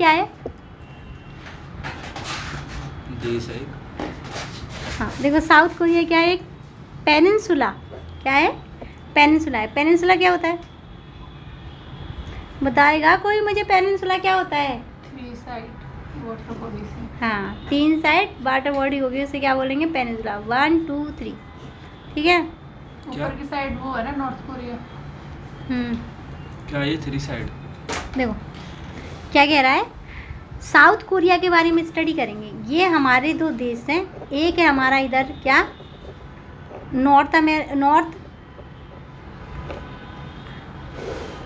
क्या है? देश है। हाँ देखो, साउथ कोरिया क्या है? एक पेनिनसुला। क्या है? पेनिनसुला है। पेनिनसुला क्या होता है? बताएगा कोई मुझे पेनिनसुला क्या होता है? 3 साइड वाटर बॉडी से। हाँ, 3 साइड वाटर बॉडी होगी, उसे क्या बोलेंगे? पेनिनसुला। 1 2 3, ठीक है। ऊपर की साइड वो है ना नॉर्थ कोरिया। क्या ये 3 साइड? देखो क्या कह रहा है, साउथ कोरिया के बारे में स्टडी करेंगे। ये हमारे 2 देश हैं, एक है हमारा इधर क्या,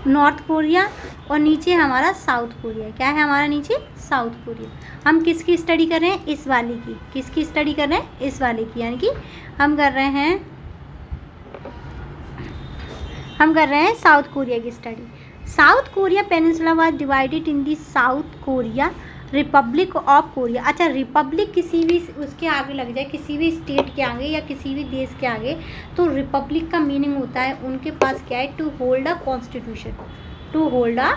नॉर्थ कोरिया, और नीचे हमारा साउथ कोरिया। क्या है हमारा नीचे? South Korea. हम किसकी स्टडी कर रहे हैं? इस वाले की। किसकी स्टडी कर रहे हैं? इस वाले की, यानी कि हम कर रहे हैं साउथ कोरिया की study. South Korea peninsula was divided in the south Korea Republic of Korea. अच्छा, रिपब्लिक किसी भी उसके आगे लग जाए, किसी भी स्टेट के आगे या किसी भी देश के आगे, तो रिपब्लिक का मीनिंग होता है उनके पास क्या है? To hold a constitution. To hold a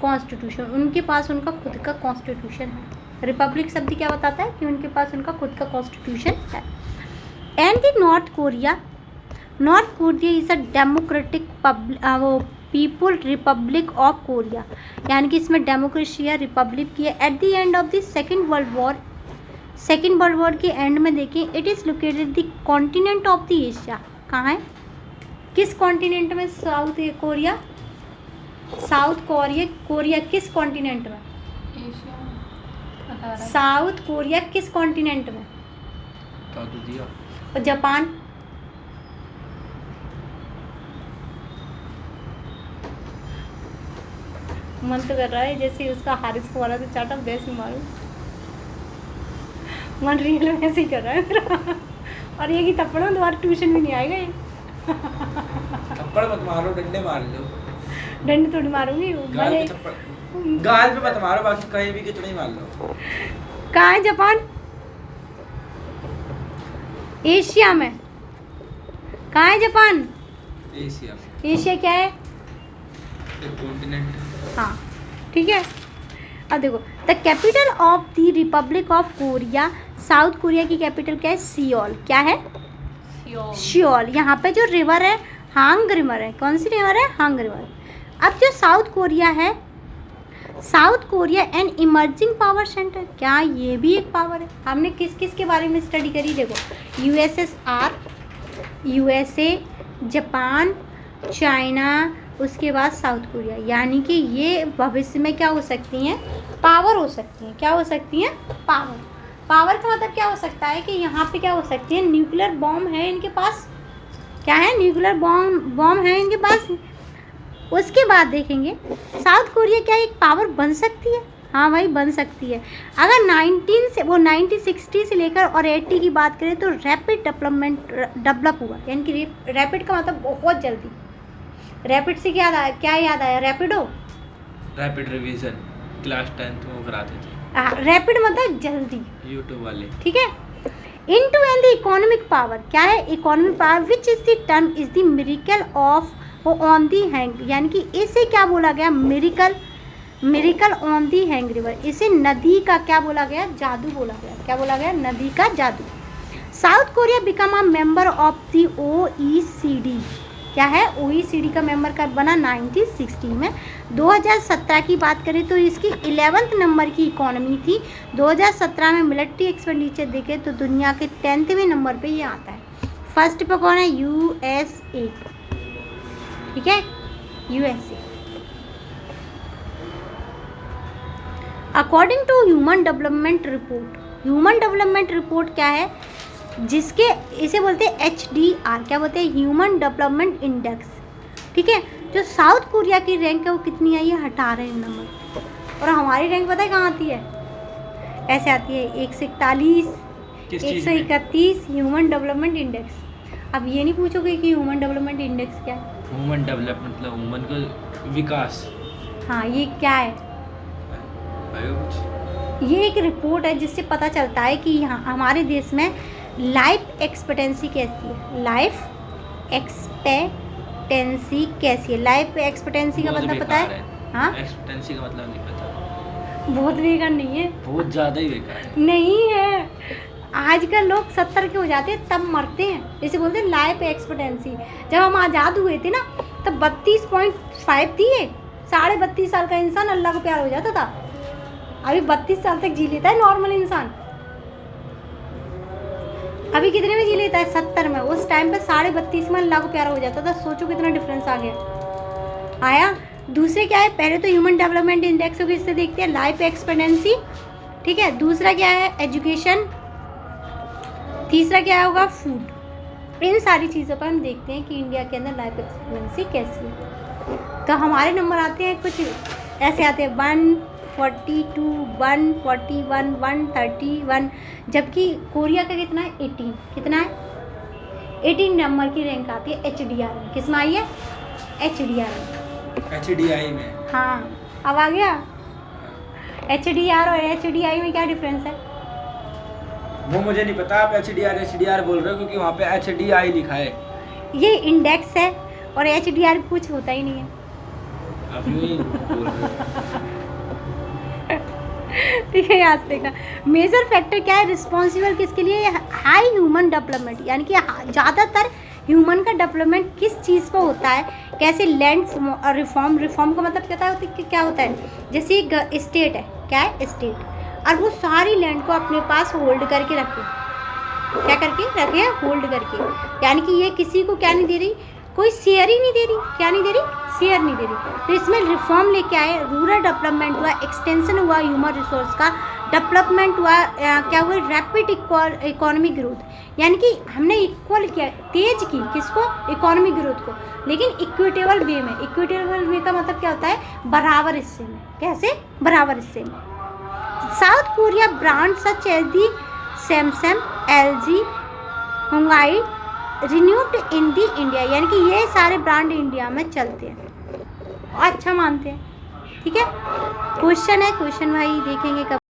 constitution, उनके पास उनका खुद का कॉन्स्टिट्यूशन है। रिपब्लिक शब्द क्या बताता है? कि उनके पास उनका खुद का कॉन्स्टिट्यूशन है। And the north Korea is a democratic people Republic of Korea, यानी कि इसमें डेमोक्रेसी है, रिपब्लिक की है। At the end of the second world war के एंड में देखें, it is located the continent of the Asia. कहाँ है? किस कॉन्टिनेंट में कोरिया किस कॉन्टिनेंट में? एशिया में बता रहा है। साउथ कोरिया किस कॉन्टिनेंट में? बता तो दिया। और जापान? मन तो कर रहा है जैसे उसका हारिस को मारा तो चाटा वैसे ही मारूं। मन रियल में ऐसे ही कर रहा है मेरा। और ये कि थप्पड़ों दोबारा ट्यूशन भी नहीं आएगा ये। थप्पड़ मत मारो, डंडे मार लो। डंडे थोड़ी मारूंगी गाल पे थप्पड़, गाल पे मत मारो, बाकी कहीं भी कितना ही मार लो। कहाँ है जापान? एशिया में। कहाँ है जापान? एशिया। एशिया क्या है? एक कॉन्टिनेंट। हाँ ठीक है। अब देखो, the capital of the Republic of Korea, south Korea की कैपिटल क्या है? सियोल। क्या है? सियोल। यहाँ पे जो रिवर है हांग रिवर है। कौन सी रिवर है? Hong river. अब जो साउथ कोरिया है, south Korea an emerging power centre, क्या ये भी एक पावर है? हमने किस किस के बारे में स्टडी करी? देखो, यूएसएसआर, यूएसए, जापान, चाइना, उसके बाद साउथ कोरिया, यानी कि ये भविष्य में क्या हो सकती हैं? पावर हो सकती हैं। क्या हो सकती हैं? पावर। पावर का मतलब क्या हो सकता है? कि यहाँ पे क्या हो सकती है? न्यूक्लियर बॉम्ब है इनके पास। क्या है? न्यूक्लियर बॉम्ब है इनके पास। उसके बाद देखेंगे साउथ कोरिया क्या एक पावर बन सकती है? हाँ भाई, बन सकती है। अगर 1960 से लेकर और 80 की बात करें तो रैपिड डेवलप हुआ, यानी कि रैपिड का मतलब बहुत जल्दी। रैपिड से क्या याद आया? Rapido, rapid revision class 10th में वो कराते थे। रैपिड मतलब जल्दी, यूट्यूब वाले। ठीक है। Into and the economic power, क्या है? Economic power which is the term is the miracle of on the hang, यानी कि इसे क्या बोला गया? Miracle on the hang river. इसे नदी का क्या बोला गया? जादू बोला गया। क्या बोला गया? नदी का जादू। South Korea become a member of the OECD। क्या है? OECD का मेंबर कब बना? 1960 में। 2017 की बात करें तो इसकी 11th नंबर की इकोनॉमी थी। 2017 में मिलिट्री एक्सपेंडिचर देखें तो दुनिया के 10वें नंबर पे ये आता है। फर्स्ट पे कौन है? USA, ठीक है, USA। According to human development report क्या है? जिसके इसे बोलते हैं HDR, क्या बोलते हैं? ह्यूमन डेवलपमेंट इंडेक्स, ठीक है। जो साउथ कोरिया की रैंक है वो कितनी आई है? 18 नंबर। और हमारी रैंक पता है कहाँ आती है? ऐसे आती है 141, 131 ह्यूमन डेवलपमेंट इंडेक्स। अब ये नहीं पूछोगे कि ह्यूमन डेवलपमेंट इंडेक्स क्या है? ह्यूमन डेवलपमेंट मतलब ह्यूमन का विकास। हाँ, ये क्या है? ये एक रिपोर्ट है जिससे पता चलता है कि यहाँ हमारे देश में लाइफ एक्सपेक्टेंसी कैसी है। लाइफ एक्सपेक्टेंसी कैसी है? लाइफ एक्सपेक्टेंसी का मतलब पता है? हाँ, एक्सपेक्टेंसी का मतलब नहीं पता। बहुत बेकार नहीं है, बहुत ज्यादा ही बेकार है। नहीं है। आजकल लोग 70 के हो जाते हैं तब मरते हैं। जैसे बोलते हैं लाइफ एक्सपेक्टेंसी, जब हम आज़ाद हुए थे ना तब 32.5 थी। 32.5 साल का इंसान अल्लाह को प्यार हो जाता था। अभी 32 साल तक जी लेता है नॉर्मल इंसान। अभी कितने में जी लेता है? 70 में। उस टाइम पे 32.5 में अल्लाह को प्यार हो जाता था। सोचो कितना डिफरेंस आ गया। आया। दूसरे क्या है? पहले तो ह्यूमन डेवलपमेंट इंडेक्स को इससे देखते हैं, लाइफ एक्सपेक्टेंसी, ठीक है। दूसरा क्या है? एजुकेशन। तीसरा क्या होगा? फूड। इन सारी चीज़ों पर हम देखते हैं कि इंडिया के अंदर लाइफ एक्सपेक्टेंसी कैसी है। तो हमारे नंबर आते हैं कुछ ऐसे आते हैं 142, 141, 131, जबकि कोरिया का कितना है? 18। कितना है? 18 नंबर की रैंक आती है HDR में। किस में आई है? HDR में। HDI में। हाँ, अब आ गया। HDR और HDI में क्या डिफरेंस है? वो मुझे नहीं पता, आप HDR बोल रहे हो क्योंकि वहाँ पे HDI लिखा है। ये इंडेक्स है और HDR कुछ होता ही नहीं है। आप यूं ही बोल रहे हो। ठीक है, याद देखा। मेजर फैक्टर क्या है रिस्पॉन्सिबल किसके लिए? हाई ह्यूमन डेवलपमेंट, यानी कि ज़्यादातर ह्यूमन का डेवलपमेंट किस चीज़ पर होता है? कैसे? Land reform. रिफॉर्म का मतलब क्या होता है? जैसे एक स्टेट है, क्या है? स्टेट, और वो सारी लैंड को अपने पास होल्ड करके रखे। क्या करके रखे? होल्ड करके, यानी कि ये किसी को क्या नहीं दे रही? कोई शेयर ही नहीं दे रही। क्या नहीं दे रही? शेयर नहीं दे रही। तो इसमें रिफॉर्म लेके आए, रूरल डेवलपमेंट हुआ, एक्सटेंशन हुआ ह्यूमन रिसोर्स का, डेवलपमेंट हुआ, क्या हुआ? रैपिड इकोनॉमिक ग्रोथ, यानी कि हमने इक्वल किया, तेज की किसको? इकोनॉमिक ग्रोथ को, लेकिन इक्विटेबल वे में। इक्विटेबल वे का मतलब क्या होता है? बराबर हिस्से में। कैसे? बराबर हिस्से में। South Korea brand such as the Samsung, LG, Hyundai renewed in the India, यानी कि ये सारे ब्रांड इंडिया में चलते हैं और अच्छा मानते हैं। ठीक है, क्वेश्चन है, क्वेश्चन भाई देखेंगे कब।